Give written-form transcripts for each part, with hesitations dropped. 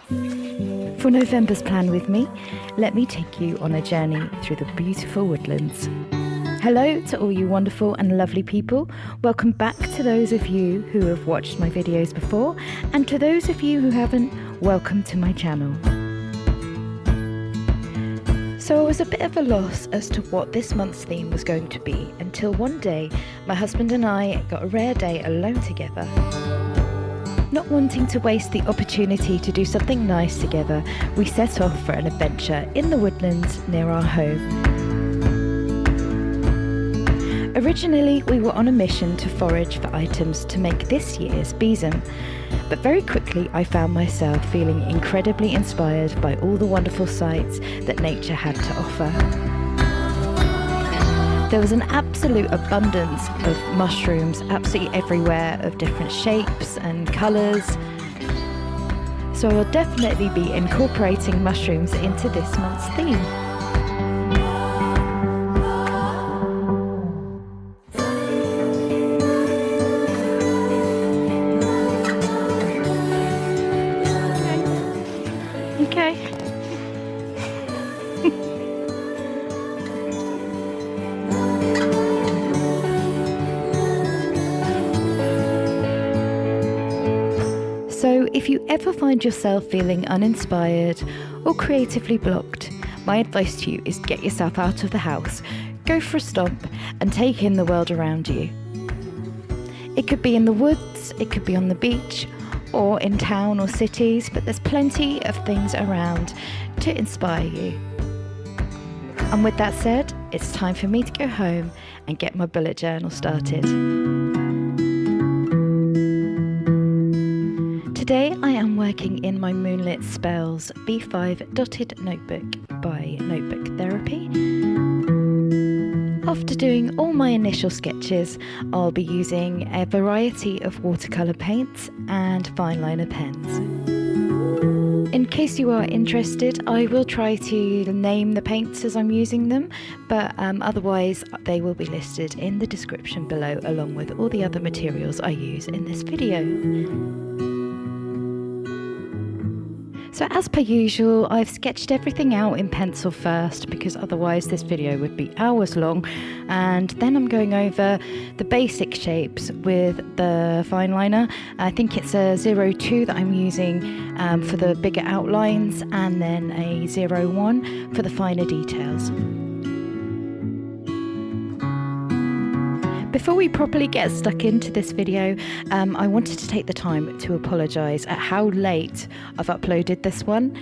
For November's plan with me, let me take you on a journey through the beautiful woodlands. Hello to all you wonderful and lovely people. Welcome back to those of you who have watched my videos before, and to those of you who haven't, welcome to my channel. So I was a bit of a loss as to what this month's theme was going to be until one day my husband and I got a rare day alone together. Not wanting to waste the opportunity to do something nice together, we set off for an adventure in the woodlands near our home. Originally, we were on a mission to forage for items to make this year's besom, but very quickly I found myself feeling incredibly inspired by all the wonderful sights that nature had to offer. There was an absolute abundance of mushrooms absolutely everywhere, of different shapes and colours. So I'll definitely be incorporating mushrooms into this month's theme. So if you ever find yourself feeling uninspired or creatively blocked, my advice to you is get yourself out of the house, go for a stomp and take in the world around you. It could be in the woods, it could be on the beach, or in town or cities, but there's plenty of things around to inspire you. And with that said, it's time for me to go home and get my bullet journal started. Today I am working in my Moonlit Spells B5 dotted notebook by Notebook Therapy. After doing all my initial sketches, I'll be using a variety of watercolour paints and fine liner pens. In case you are interested, I will try to name the paints as I'm using them, but otherwise they will be listed in the description below along with all the other materials I use in this video. So as per usual, I've sketched everything out in pencil first because otherwise this video would be hours long, and then I'm going over the basic shapes with the fine liner. I think it's a 02 that I'm using for the bigger outlines, and then a 01 for the finer details. Before we properly get stuck into this video, I wanted to take the time to apologise at how late I've uploaded this one.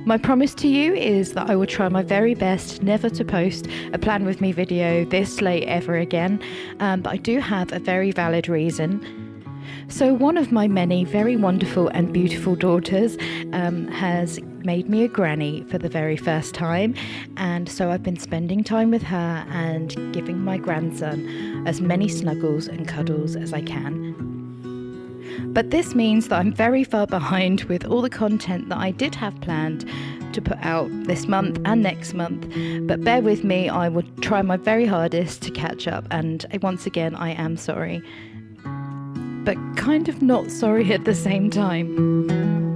My promise to you is that I will try my very best never to post a Plan With Me video this late ever again, but I do have a very valid reason. So one of my many very wonderful and beautiful daughters has made me a granny for the very first time, and so I've been spending time with her and giving my grandson as many snuggles and cuddles as I can. But this means that I'm very far behind with all the content that I did have planned to put out this month and next month, but bear with me, I will try my very hardest to catch up, and once again I am sorry. But kind of not sorry at the same time.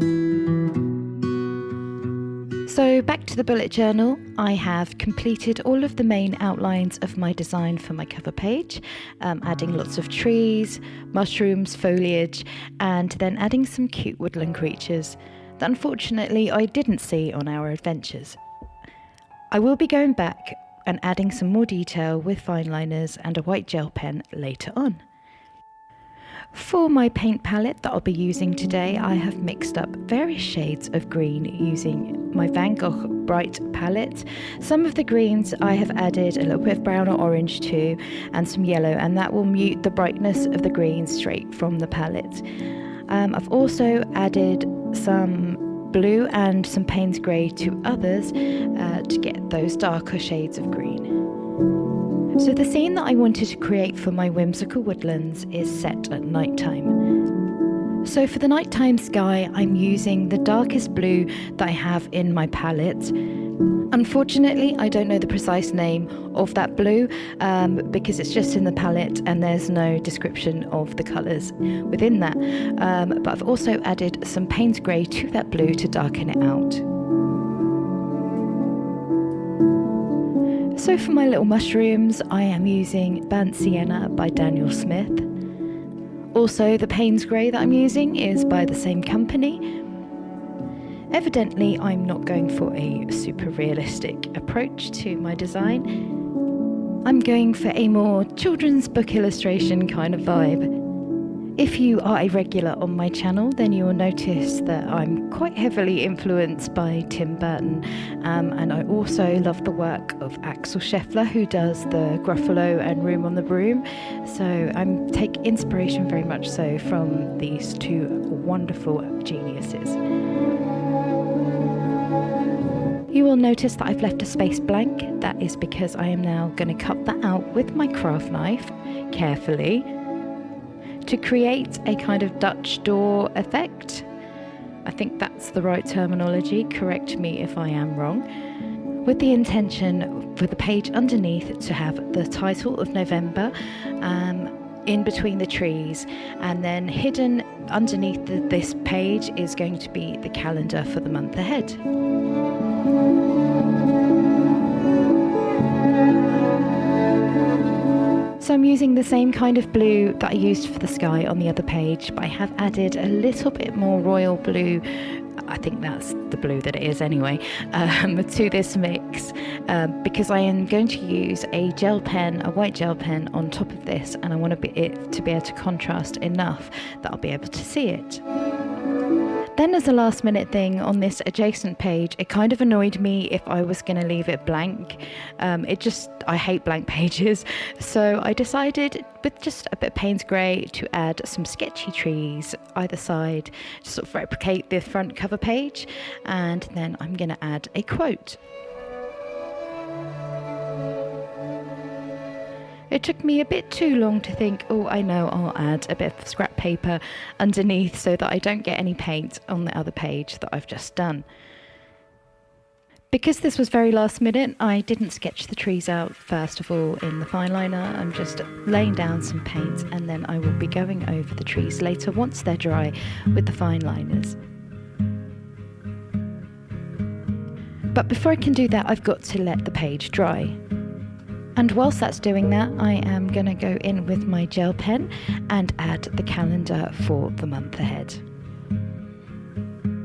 So back to the bullet journal, I have completed all of the main outlines of my design for my cover page, adding lots of trees, mushrooms, foliage, and then adding some cute woodland creatures that unfortunately I didn't see on our adventures. I will be going back and adding some more detail with fine liners and a white gel pen later on. For my paint palette that I'll be using today, I have mixed up various shades of green using my Van Gogh Bright palette. Some of the greens I have added a little bit of brown or orange to, and some yellow, and that will mute the brightness of the green straight from the palette. I've also added some blue and some Paynes grey to others to get those darker shades of green. So the scene that I wanted to create for my whimsical woodlands is set at night time. So for the nighttime sky, I'm using the darkest blue that I have in my palette Unfortunately, I don't know the precise name of that blue because it's just in the palette and there's no description of the colours within that. But I've also added some Paynes grey to that blue to darken it out. So for my little mushrooms, I am using Burnt Sienna by Daniel Smith. Also, the Paynes grey that I'm using is by the same company. Evidently, I'm not going for a super realistic approach to my design. I'm going for a more children's book illustration kind of vibe. If you are a regular on my channel, then you will notice that I'm quite heavily influenced by Tim Burton, and I also love the work of Axel Scheffler, who does the Gruffalo and Room on the Broom. So I take inspiration very much so from these two wonderful geniuses. You will notice that I've left a space blank. That is because I am now going to cut that out with my craft knife carefully to create a kind of Dutch door effect. I think that's the right terminology, correct me if I am wrong. With the intention for the page underneath to have the title of November in between the trees, and then hidden underneath this page is going to be the calendar for the month ahead. So I'm using the same kind of blue that I used for the sky on the other page, but I have added a little bit more royal blue, I think that's the blue that it is anyway, to this mix, because I am going to use a gel pen, a white gel pen on top of this, and I want it to be able to contrast enough that I'll be able to see it. Then as a last minute thing on this adjacent page, it kind of annoyed me if I was going to leave it blank. I hate blank pages. So I decided with just a bit of Paynes grey to add some sketchy trees either side to sort of replicate the front cover page. And then I'm going to add a quote. It took me a bit too long to think, oh, I know, I'll add a bit of scrap paper underneath so that I don't get any paint on the other page that I've just done. Because this was very last minute, I didn't sketch the trees out first of all in the fine liner. I'm just laying down some paint, and then I will be going over the trees later once they're dry with the fine liners. But before I can do that, I've got to let the page dry. And whilst that's doing that, I am going to go in with my gel pen and add the calendar for the month ahead.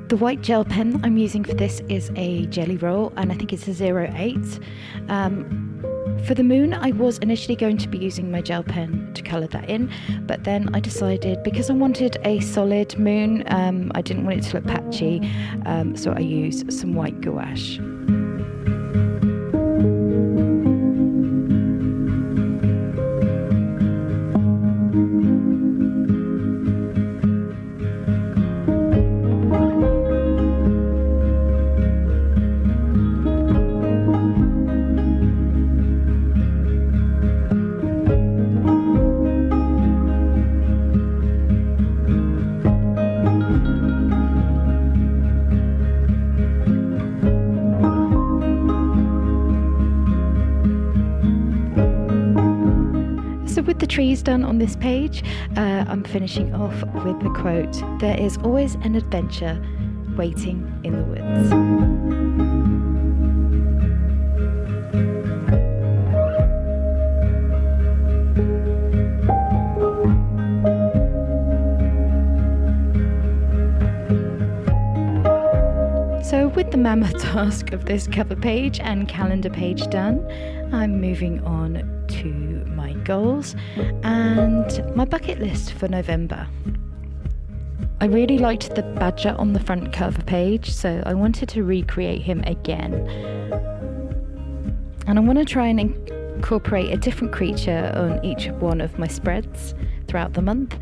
The white gel pen I'm using for this is a Gellyroll, and I think it's a 08. For the moon, I was initially going to be using my gel pen to colour that in, but then I decided, because I wanted a solid moon, I didn't want it to look patchy, so I used some white gouache. With the trees done on this page, I'm finishing off with the quote, "There is always an adventure waiting in the woods." So with the mammoth task of this cover page and calendar page done, I'm moving on to my goals and my bucket list for November. I really liked the badger on the front cover page, so I wanted to recreate him again. And I want to try and incorporate a different creature on each one of my spreads throughout the month.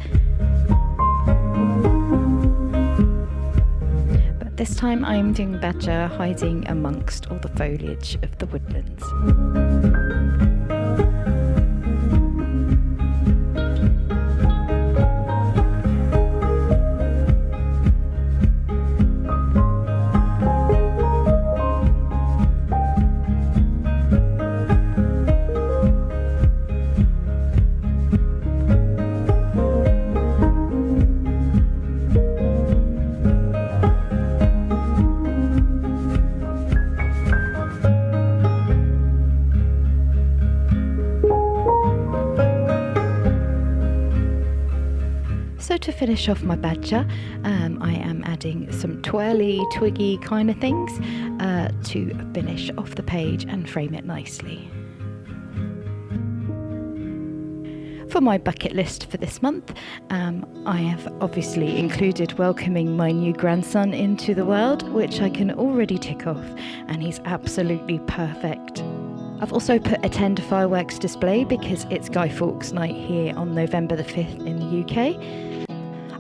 But this time I'm doing badger hiding amongst all the foliage of the woodlands. finish off my badger, I am adding some twirly, twiggy kind of things to finish off the page and frame it nicely. For my bucket list for this month, I have obviously included welcoming my new grandson into the world, which I can already tick off, and he's absolutely perfect. I've also put attend a fireworks display because it's Guy Fawkes night here on November the 5th in the UK.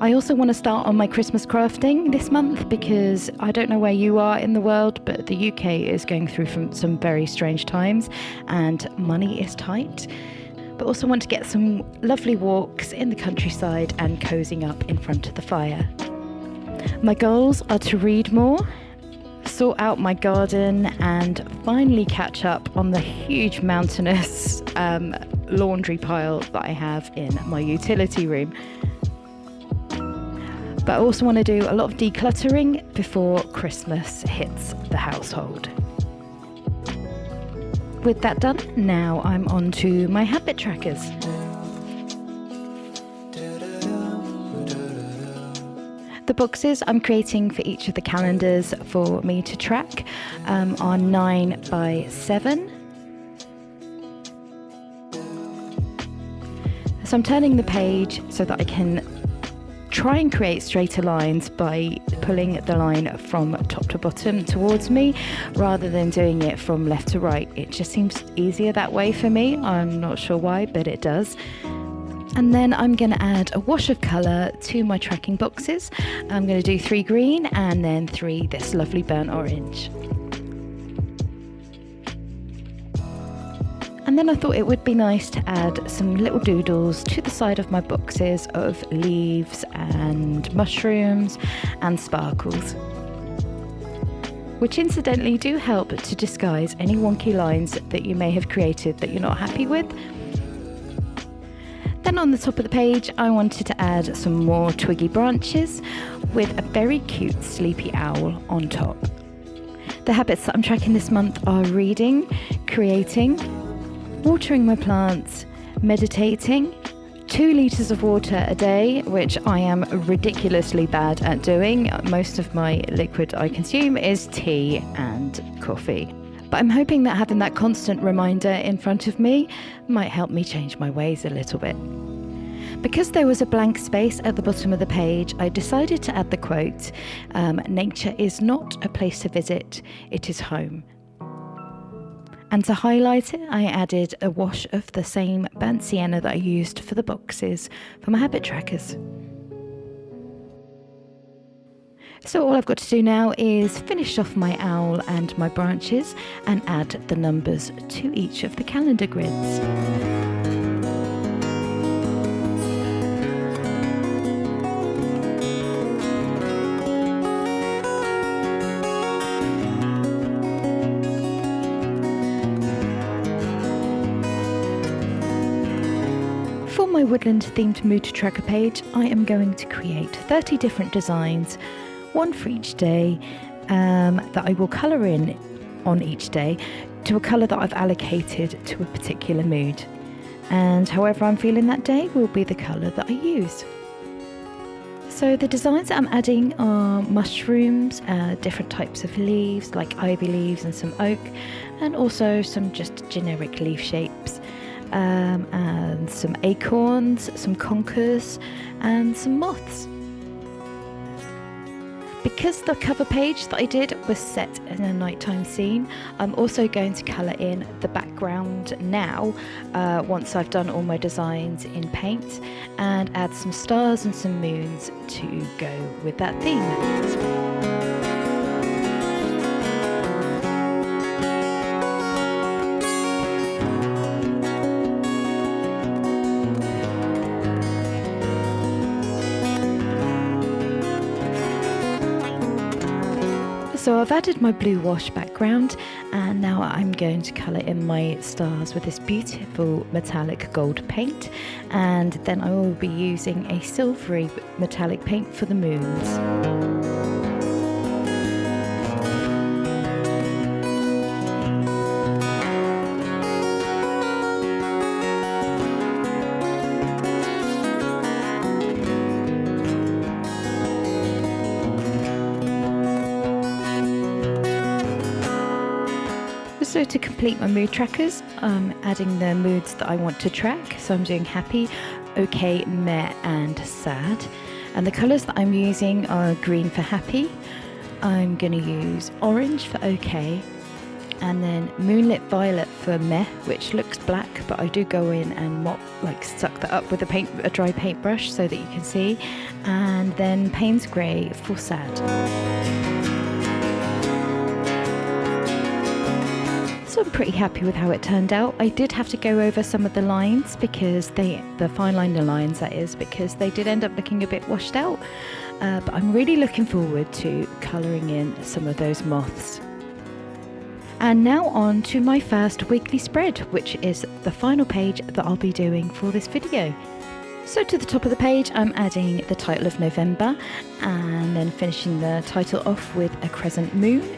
I also want to start on my Christmas crafting this month because I don't know where you are in the world, but the UK is going through some very strange times and money is tight. But also want to get some lovely walks in the countryside and cozying up in front of the fire. My goals are to read more, sort out my garden, and finally catch up on the huge mountainous laundry pile that I have in my utility room. But I also want to do a lot of decluttering before Christmas hits the household. With that done, now I'm on to my habit trackers. The boxes I'm creating for each of the calendars for me to track are 9 by 7. So I'm turning the page so that I can try and create straighter lines by pulling the line from top to bottom towards me rather than doing it from left to right. It just seems easier that way for me. I'm not sure why, but it does. And then I'm going to add a wash of colour to my tracking boxes. I'm going to do 3 green and then 3 this lovely burnt orange. And then I thought it would be nice to add some little doodles to the side of my boxes of leaves and mushrooms and sparkles, which incidentally do help to disguise any wonky lines that you may have created that you're not happy with. Then on the top of the page, I wanted to add some more twiggy branches with a very cute sleepy owl on top. The habits that I'm tracking this month are reading, creating, watering my plants, meditating, 2 litres of water a day, which I am ridiculously bad at doing. Most of my liquid I consume is tea and coffee. But I'm hoping that having that constant reminder in front of me might help me change my ways a little bit. Because there was a blank space at the bottom of the page, I decided to add the quote, "Nature is not a place to visit, it is home." And to highlight it, I added a wash of the same burnt sienna that I used for the boxes for my habit trackers. So all I've got to do now is finish off my owl and my branches and add the numbers to each of the calendar grids. For my woodland themed mood tracker page, I am going to create 30 different designs, one for each day, that I will colour in on each day to a colour that I've allocated to a particular mood. And however I'm feeling that day will be the colour that I use. So the designs that I'm adding are mushrooms, different types of leaves like ivy leaves and some oak, and also some just generic leaf shapes. And some acorns, some conkers, and some moths. Because the cover page that I did was set in a nighttime scene, I'm also going to colour in the background now, once I've done all my designs in paint, and add some stars and some moons to go with that theme. So I've added my blue wash background, and now I'm going to colour in my stars with this beautiful metallic gold paint, and then I will be using a silvery metallic paint for the moons. So to complete my mood trackers, I'm adding the moods that I want to track. So I'm doing happy, okay, meh and sad. And the colours that I'm using are green for happy. I'm going to use orange for okay. And then moonlit violet for meh, which looks black, but I do go in and suck that up with a dry paintbrush so that you can see. And then Paynes grey for sad. So I'm pretty happy with how it turned out. I did have to go over some of the lines because the fine liner lines, that is, because they did end up looking a bit washed out. But I'm really looking forward to colouring in some of those moths. And now on to my first weekly spread, which is the final page that I'll be doing for this video. So to the top of the page, I'm adding the title of November and then finishing the title off with a crescent moon.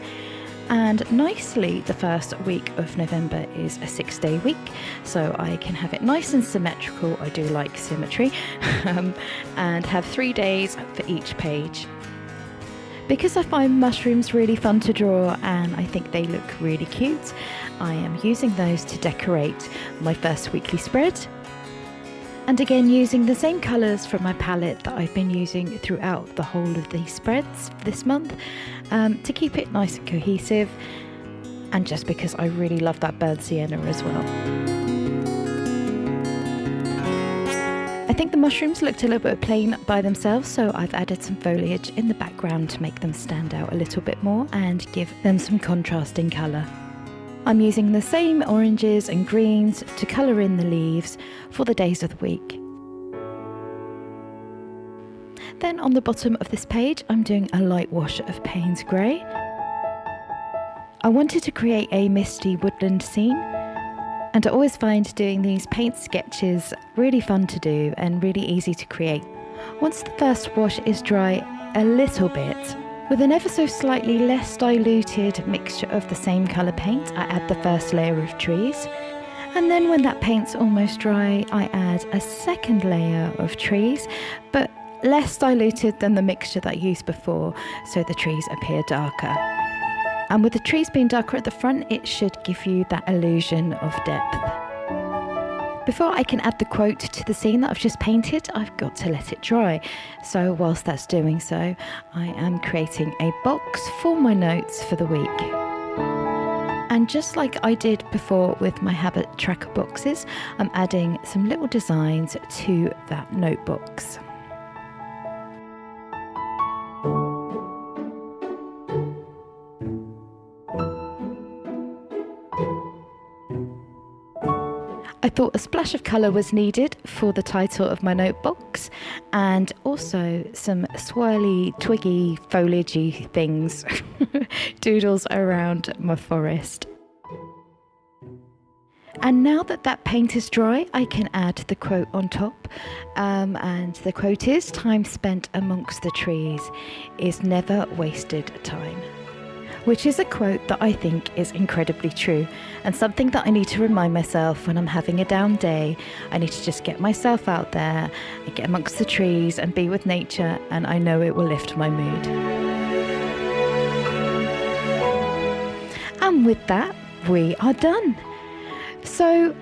And nicely, the first week of November is a 6-day week, so I can have it nice and symmetrical. I do like symmetry, and have 3 days for each page. Because I find mushrooms really fun to draw and I think they look really cute, I am using those to decorate my first weekly spread. And again, using the same colours from my palette that I've been using throughout the whole of these spreads this month, to keep it nice and cohesive, and just because I really love that burnt sienna as well. I think the mushrooms looked a little bit plain by themselves, so I've added some foliage in the background to make them stand out a little bit more and give them some contrasting colour. I'm using the same oranges and greens to colour in the leaves for the days of the week. Then on the bottom of this page, I'm doing a light wash of Paynes grey. I wanted to create a misty woodland scene, and I always find doing these paint sketches really fun to do and really easy to create. Once the first wash is dry a little bit, with an ever so slightly less diluted mixture of the same colour paint, I add the first layer of trees. And then when that paint's almost dry, I add a second layer of trees, but less diluted than the mixture that I used before, so the trees appear darker. And with the trees being darker at the front, it should give you that illusion of depth. Before I can add the quote to the scene that I've just painted, I've got to let it dry. So whilst that's doing so, I am creating a box for my notes for the week. And just like I did before with my habit tracker boxes, I'm adding some little designs to that notebox. I thought a splash of colour was needed for the title of my notebox, and also some swirly, twiggy, foliagey things, doodles around my forest. And now that that paint is dry, I can add the quote on top, and the quote is, "Time spent amongst the trees is never wasted time," which is a quote that I think is incredibly true, and something that I need to remind myself when I'm having a down day. I need to just get myself out there and get amongst the trees and be with nature, and I know it will lift my mood. And with that, we are done. So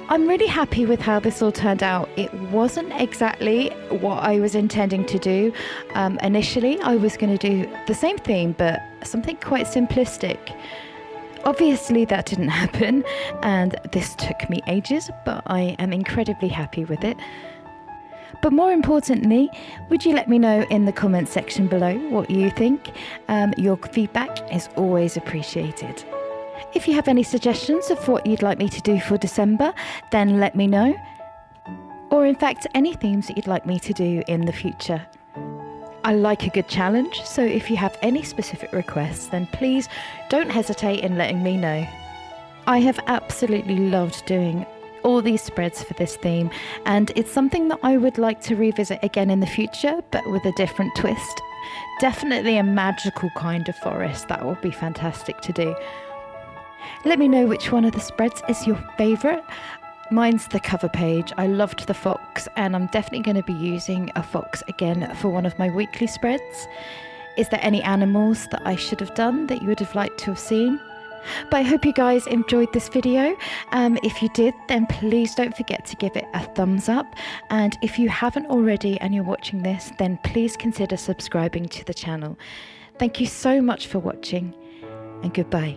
I'm really happy with how this all turned out. It wasn't exactly what I was intending to do. Initially, I was going to do the same theme, but something quite simplistic. Obviously, that didn't happen, and this took me ages, but I am incredibly happy with it. But more importantly, would you let me know in the comments section below what you think? Your feedback is always appreciated. If you have any suggestions of what you'd like me to do for December, then let me know. Or in fact, any themes that you'd like me to do in the future. I like a good challenge, so if you have any specific requests, then please don't hesitate in letting me know. I have absolutely loved doing all these spreads for this theme, and it's something that I would like to revisit again in the future, but with a different twist. Definitely a magical kind of forest. That would be fantastic to do. Let me know which one of the spreads is your favourite. Mine's the cover page. I loved the fox, and I'm definitely going to be using a fox again for one of my weekly spreads. Is there any animals that I should have done that you would have liked to have seen? But I hope you guys enjoyed this video. If you did, then please don't forget to give it a thumbs up. And if you haven't already and you're watching this, then please consider subscribing to the channel. Thank you so much for watching, and goodbye.